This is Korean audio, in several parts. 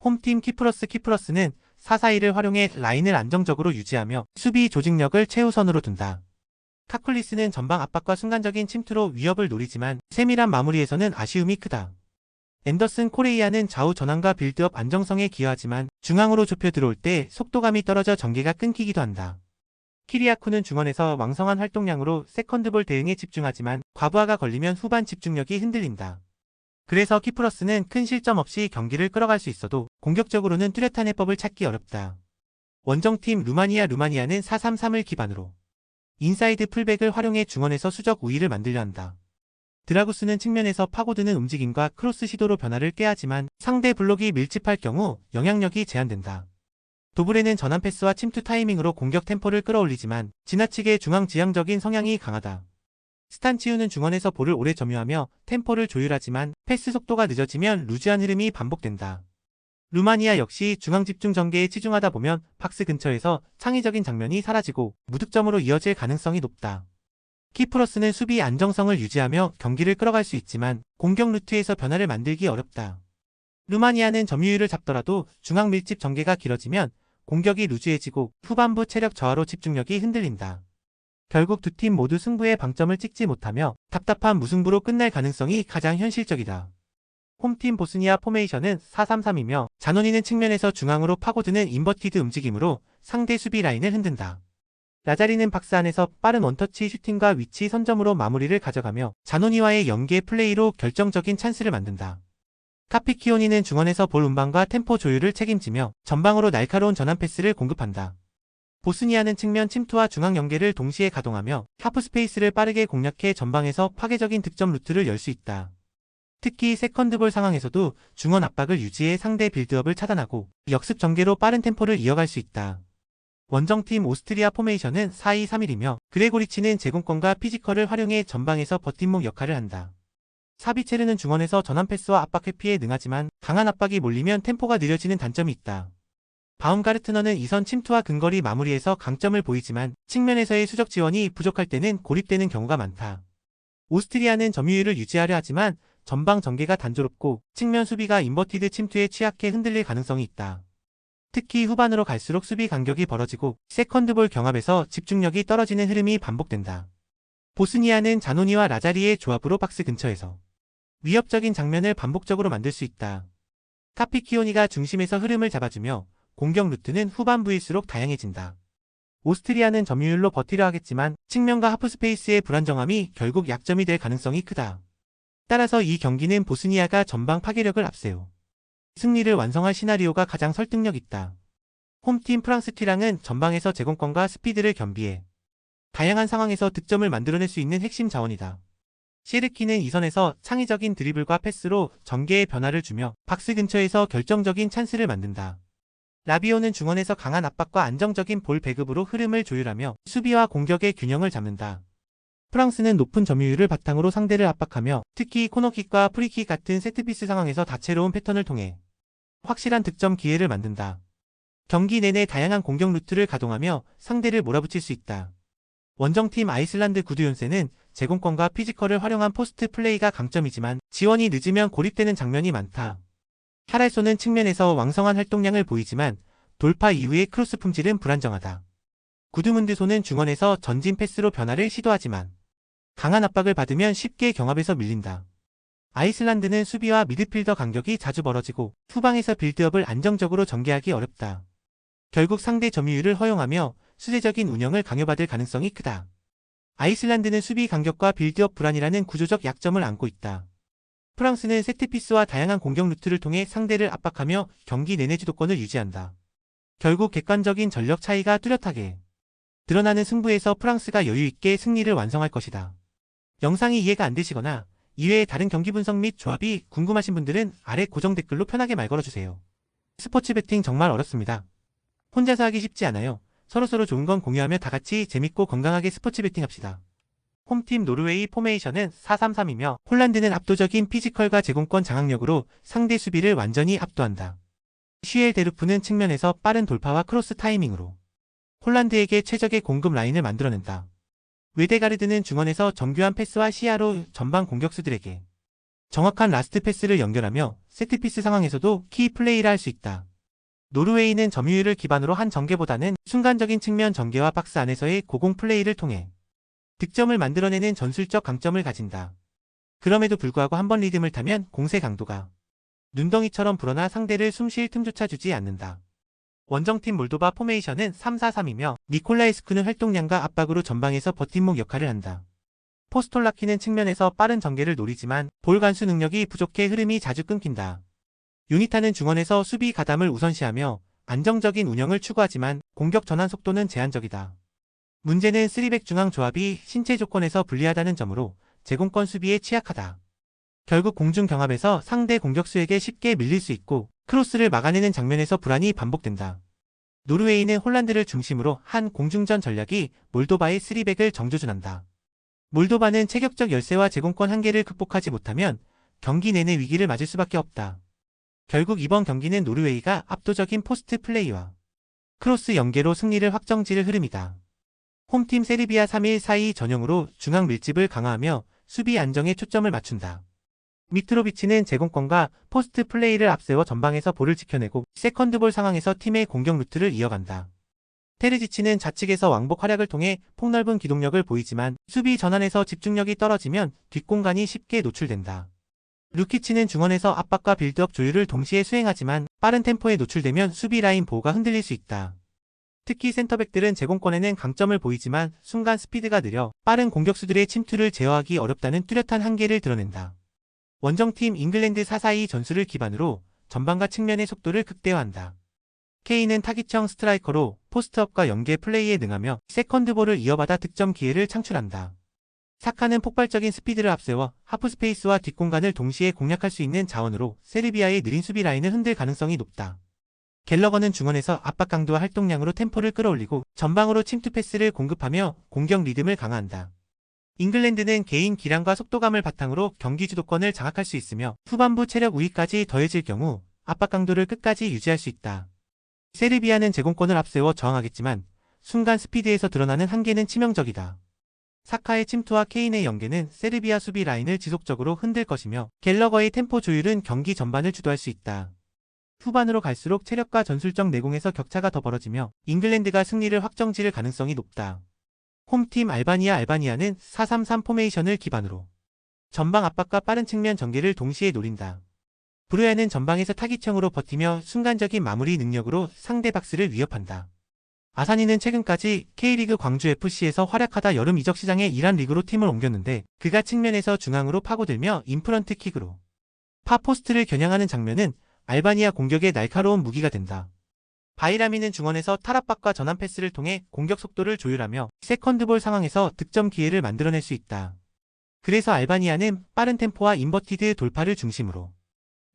홈팀 키프러스는 4-4-2를 활용해 라인을 안정적으로 유지하며 수비 조직력을 최우선으로 둔다. 카쿨리스는 전방 압박과 순간적인 침투로 위협을 노리지만 세밀한 마무리에서는 아쉬움이 크다. 앤더슨 코레이아는 좌우 전환과 빌드업 안정성에 기여하지만 중앙으로 좁혀 들어올 때 속도감이 떨어져 전개가 끊기기도 한다. 키리아쿠는 중원에서 왕성한 활동량으로 세컨드볼 대응에 집중하지만 과부하가 걸리면 후반 집중력이 흔들린다. 그래서 키프러스는 큰 실점 없이 경기를 끌어갈 수 있어도 공격적으로는 뚜렷한 해법을 찾기 어렵다. 원정팀 루마니아는 4-3-3을 기반으로 인사이드 풀백을 활용해 중원에서 수적 우위를 만들려 한다. 드라구스는 측면에서 파고드는 움직임과 크로스 시도로 변화를 꾀하지만 상대 블록이 밀집할 경우 영향력이 제한된다. 도브레는 전환 패스와 침투 타이밍으로 공격 템포를 끌어올리지만 지나치게 중앙지향적인 성향이 강하다. 스탄치우는 중원에서 볼을 오래 점유하며 템포를 조율하지만 패스 속도가 늦어지면 루즈한 흐름이 반복된다. 루마니아 역시 중앙 집중 전개에 치중하다 보면 박스 근처에서 창의적인 장면이 사라지고 무득점으로 이어질 가능성이 높다. 키프러스는 수비 안정성을 유지하며 경기를 끌어갈 수 있지만 공격 루트에서 변화를 만들기 어렵다. 루마니아는 점유율을 잡더라도 중앙 밀집 전개가 길어지면 공격이 루즈해지고 후반부 체력 저하로 집중력이 흔들린다. 결국 두 팀 모두 승부에 방점을 찍지 못하며 답답한 무승부로 끝날 가능성이 가장 현실적이다. 홈팀 보스니아 포메이션은 4-3-3이며 자노니는 측면에서 중앙으로 파고드는 인버티드 움직임으로 상대 수비 라인을 흔든다. 라자리는 박스 안에서 빠른 원터치 슈팅과 위치 선점으로 마무리를 가져가며 자노니와의 연계 플레이로 결정적인 찬스를 만든다. 카피키오니는 중원에서 볼 운반과 템포 조율을 책임지며 전방으로 날카로운 전환 패스를 공급한다. 보스니아는 측면 침투와 중앙 연계를 동시에 가동하며 하프 스페이스를 빠르게 공략해 전방에서 파괴적인 득점 루트를 열 수 있다. 특히 세컨드볼 상황에서도 중원 압박을 유지해 상대 빌드업을 차단하고 역습 전개로 빠른 템포를 이어갈 수 있다. 원정팀 오스트리아 포메이션은 4-2-3-1이며 그레고리치는 제공권과 피지컬을 활용해 전방에서 버팀목 역할을 한다. 사비체르는 중원에서 전환 패스와 압박 회피에 능하지만 강한 압박이 몰리면 템포가 느려지는 단점이 있다. 바움가르트너는 이선 침투와 근거리 마무리에서 강점을 보이지만 측면에서의 수적 지원이 부족할 때는 고립되는 경우가 많다. 오스트리아는 점유율을 유지하려 하지만 전방 전개가 단조롭고 측면 수비가 인버티드 침투에 취약해 흔들릴 가능성이 있다. 특히 후반으로 갈수록 수비 간격이 벌어지고 세컨드볼 경합에서 집중력이 떨어지는 흐름이 반복된다. 보스니아는 자노니와 라자리의 조합으로 박스 근처에서 위협적인 장면을 반복적으로 만들 수 있다. 카피키오니가 중심에서 흐름을 잡아주며 공격 루트는 후반부일수록 다양해진다. 오스트리아는 점유율로 버티려 하겠지만 측면과 하프스페이스의 불안정함이 결국 약점이 될 가능성이 크다. 따라서 이 경기는 보스니아가 전방 파괴력을 앞세워 승리를 완성할 시나리오가 가장 설득력 있다. 홈팀 프랑스 튀랑은 전방에서 제공권과 스피드를 겸비해 다양한 상황에서 득점을 만들어낼 수 있는 핵심 자원이다. 시르키는 이선에서 창의적인 드리블과 패스로 전개의 변화를 주며 박스 근처에서 결정적인 찬스를 만든다. 라비오는 중원에서 강한 압박과 안정적인 볼 배급으로 흐름을 조율하며 수비와 공격의 균형을 잡는다. 프랑스는 높은 점유율을 바탕으로 상대를 압박하며 특히 코너킥과 프리킥 같은 세트피스 상황에서 다채로운 패턴을 통해 확실한 득점 기회를 만든다. 경기 내내 다양한 공격 루트를 가동하며 상대를 몰아붙일 수 있다. 원정팀 아이슬란드 구두욘세는 제공권과 피지컬을 활용한 포스트 플레이가 강점이지만 지원이 늦으면 고립되는 장면이 많다. 하랄소는 측면에서 왕성한 활동량을 보이지만 돌파 이후의 크로스 품질은 불안정하다. 구드문드소는 중원에서 전진 패스로 변화를 시도하지만 강한 압박을 받으면 쉽게 경합에서 밀린다. 아이슬란드는 수비와 미드필더 간격이 자주 벌어지고 후방에서 빌드업을 안정적으로 전개하기 어렵다. 결국 상대 점유율을 허용하며 수제적인 운영을 강요받을 가능성이 크다. 아이슬란드는 수비 간격과 빌드업 불안이라는 구조적 약점을 안고 있다. 프랑스는 세트피스와 다양한 공격 루트를 통해 상대를 압박하며 경기 내내 주도권을 유지한다. 결국 객관적인 전력 차이가 뚜렷하게 드러나는 승부에서 프랑스가 여유있게 승리를 완성할 것이다. 영상이 이해가 안 되시거나 이외의 다른 경기 분석 및 조합이 궁금하신 분들은 아래 고정 댓글로 편하게 말 걸어주세요. 스포츠 베팅 정말 어렵습니다. 혼자서 하기 쉽지 않아요. 서로서로 좋은 건 공유하며 다같이 재밌고 건강하게 스포츠 베팅합시다. 홈팀 노르웨이 포메이션은 4-3-3이며 홀란드는 압도적인 피지컬과 제공권 장악력으로 상대 수비를 완전히 압도한다. 슈엘 데루프는 측면에서 빠른 돌파와 크로스 타이밍으로 홀란드에게 최적의 공급 라인을 만들어낸다. 웨데가르드는 중원에서 정교한 패스와 시야로 전방 공격수들에게 정확한 라스트 패스를 연결하며 세트피스 상황에서도 키 플레이를 할 수 있다. 노르웨이는 점유율을 기반으로 한 전개보다는 순간적인 측면 전개와 박스 안에서의 고공 플레이를 통해 득점을 만들어내는 전술적 강점을 가진다. 그럼에도 불구하고 한번 리듬을 타면 공세 강도가 눈덩이처럼 불어나 상대를 숨쉴 틈조차 주지 않는다. 원정팀 몰도바 포메이션은 3-4-3이며 니콜라에스쿠는 활동량과 압박으로 전방에서 버팀목 역할을 한다. 포스톨라키는 측면에서 빠른 전개를 노리지만 볼 간수 능력이 부족해 흐름이 자주 끊긴다. 유니타는 중원에서 수비 가담을 우선시하며 안정적인 운영을 추구하지만 공격 전환 속도는 제한적이다. 문제는 3백 중앙 조합이 신체 조건에서 불리하다는 점으로 제공권 수비에 취약하다. 결국 공중 경합에서 상대 공격수에게 쉽게 밀릴 수 있고 크로스를 막아내는 장면에서 불안이 반복된다. 노르웨이는 홀란드를 중심으로 한 공중전 전략이 몰도바의 3백을 정조준한다. 몰도바는 체격적 열세와 제공권 한계를 극복하지 못하면 경기 내내 위기를 맞을 수밖에 없다. 결국 이번 경기는 노르웨이가 압도적인 포스트 플레이와 크로스 연계로 승리를 확정지을 흐름이다. 홈팀 세르비아 3-1-4-2 전형으로 중앙 밀집을 강화하며 수비 안정에 초점을 맞춘다. 미트로비치는 제공권과 포스트 플레이를 앞세워 전방에서 볼을 지켜내고 세컨드볼 상황에서 팀의 공격 루트를 이어간다. 테르지치는 좌측에서 왕복 활약을 통해 폭넓은 기동력을 보이지만 수비 전환에서 집중력이 떨어지면 뒷공간이 쉽게 노출된다. 루키치는 중원에서 압박과 빌드업 조율을 동시에 수행하지만 빠른 템포에 노출되면 수비 라인 보호가 흔들릴 수 있다. 특히 센터백들은 제공권에는 강점을 보이지만 순간 스피드가 느려 빠른 공격수들의 침투를 제어하기 어렵다는 뚜렷한 한계를 드러낸다. 원정팀 잉글랜드 4-4-2 전술을 기반으로 전방과 측면의 속도를 극대화한다. 케인은 타깃형 스트라이커로 포스트업과 연계 플레이에 능하며 세컨드볼을 이어받아 득점 기회를 창출한다. 사카는 폭발적인 스피드를 앞세워 하프스페이스와 뒷공간을 동시에 공략할 수 있는 자원으로 세르비아의 느린 수비 라인을 흔들 가능성이 높다. 갤러거는 중원에서 압박 강도와 활동량으로 템포를 끌어올리고 전방으로 침투 패스를 공급하며 공격 리듬을 강화한다. 잉글랜드는 개인 기량과 속도감을 바탕으로 경기 주도권을 장악할 수 있으며 후반부 체력 우위까지 더해질 경우 압박 강도를 끝까지 유지할 수 있다. 세르비아는 제공권을 앞세워 저항하겠지만 순간 스피드에서 드러나는 한계는 치명적이다. 사카의 침투와 케인의 연계는 세르비아 수비 라인을 지속적으로 흔들 것이며 갤러거의 템포 조율은 경기 전반을 주도할 수 있다. 후반으로 갈수록 체력과 전술적 내공에서 격차가 더 벌어지며 잉글랜드가 승리를 확정지을 가능성이 높다. 홈팀 알바니아는 4-3-3 포메이션을 기반으로 전방 압박과 빠른 측면 전개를 동시에 노린다. 브루야는 전방에서 타깃형으로 버티며 순간적인 마무리 능력으로 상대 박스를 위협한다. 아사니는 최근까지 K리그 광주FC에서 활약하다 여름 이적 시장에 이란 리그로 팀을 옮겼는데 그가 측면에서 중앙으로 파고들며 인프런트 킥으로 파포스트를 겨냥하는 장면은 알바니아 공격의 날카로운 무기가 된다. 바이라미는 중원에서 탈압박과 전환 패스를 통해 공격 속도를 조율하며 세컨드볼 상황에서 득점 기회를 만들어낼 수 있다. 그래서 알바니아는 빠른 템포와 인버티드 돌파를 중심으로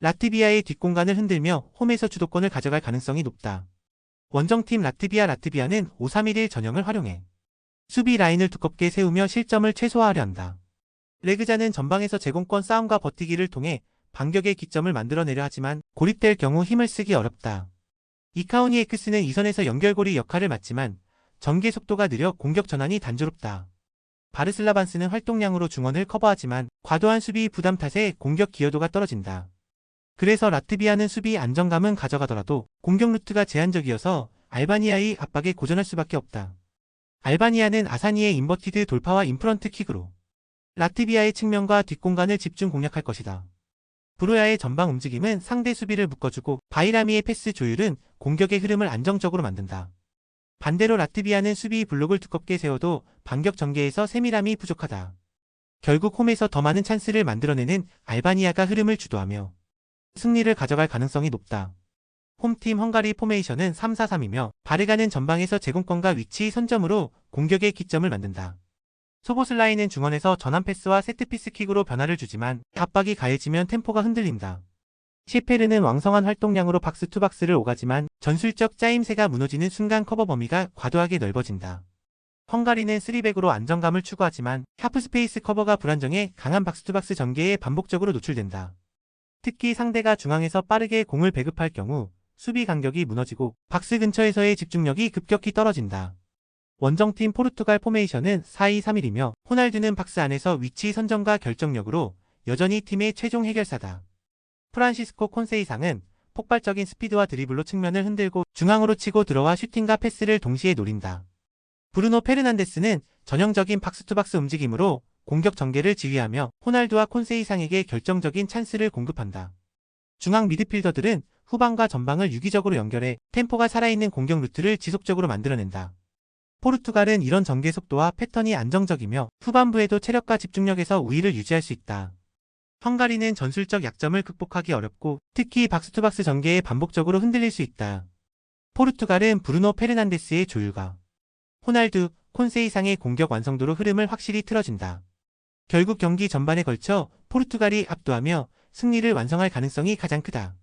라트비아의 뒷공간을 흔들며 홈에서 주도권을 가져갈 가능성이 높다. 원정팀 라트비아는 5-3-1-1 전형을 활용해 수비 라인을 두껍게 세우며 실점을 최소화하려 한다. 레그자는 전방에서 제공권 싸움과 버티기를 통해 반격의 기점을 만들어내려 하지만 고립될 경우 힘을 쓰기 어렵다. 이카오니에크스는 이선에서 연결고리 역할을 맡지만 전개 속도가 느려 공격 전환이 단조롭다. 바르슬라반스는 활동량으로 중원을 커버하지만 과도한 수비 부담 탓에 공격 기여도가 떨어진다. 그래서 라트비아는 수비 안정감은 가져가더라도 공격 루트가 제한적이어서 알바니아의 압박에 고전할 수밖에 없다. 알바니아는 아사니의 인버티드 돌파와 인프런트 킥으로 라트비아의 측면과 뒷공간을 집중 공략할 것이다. 브로야의 전방 움직임은 상대 수비를 묶어주고 바이라미의 패스 조율은 공격의 흐름을 안정적으로 만든다. 반대로 라트비아는 수비 블록을 두껍게 세워도 반격 전개에서 세밀함이 부족하다. 결국 홈에서 더 많은 찬스를 만들어내는 알바니아가 흐름을 주도하며 승리를 가져갈 가능성이 높다. 홈팀 헝가리 포메이션은 3-4-3이며 바르가는 전방에서 제공권과 위치 선점으로 공격의 기점을 만든다. 소보슬라이는 중원에서 전환 패스와 세트피스 킥으로 변화를 주지만 압박이 가해지면 템포가 흔들린다. 시페르는 왕성한 활동량으로 박스2박스를 오가지만 전술적 짜임새가 무너지는 순간 커버 범위가 과도하게 넓어진다. 헝가리는 3백으로 안정감을 추구하지만 하프스페이스 커버가 불안정해 강한 박스2박스 전개에 반복적으로 노출된다. 특히 상대가 중앙에서 빠르게 공을 배급할 경우 수비 간격이 무너지고 박스 근처에서의 집중력이 급격히 떨어진다. 원정팀 포르투갈 포메이션은 4-2-3-1이며 호날두는 박스 안에서 위치 선정과 결정력으로 여전히 팀의 최종 해결사다. 프란시스코 콘세이상은 폭발적인 스피드와 드리블로 측면을 흔들고 중앙으로 치고 들어와 슈팅과 패스를 동시에 노린다. 브루노 페르난데스는 전형적인 박스투박스 움직임으로 공격 전개를 지휘하며 호날두와 콘세이상에게 결정적인 찬스를 공급한다. 중앙 미드필더들은 후방과 전방을 유기적으로 연결해 템포가 살아있는 공격 루트를 지속적으로 만들어낸다. 포르투갈은 이런 전개 속도와 패턴이 안정적이며 후반부에도 체력과 집중력에서 우위를 유지할 수 있다. 헝가리는 전술적 약점을 극복하기 어렵고 특히 박스투박스 전개에 반복적으로 흔들릴 수 있다. 포르투갈은 브루노 페르난데스의 조율과 호날두, 콘세이상의 공격 완성도로 흐름을 확실히 틀어준다. 결국 경기 전반에 걸쳐 포르투갈이 압도하며 승리를 완성할 가능성이 가장 크다.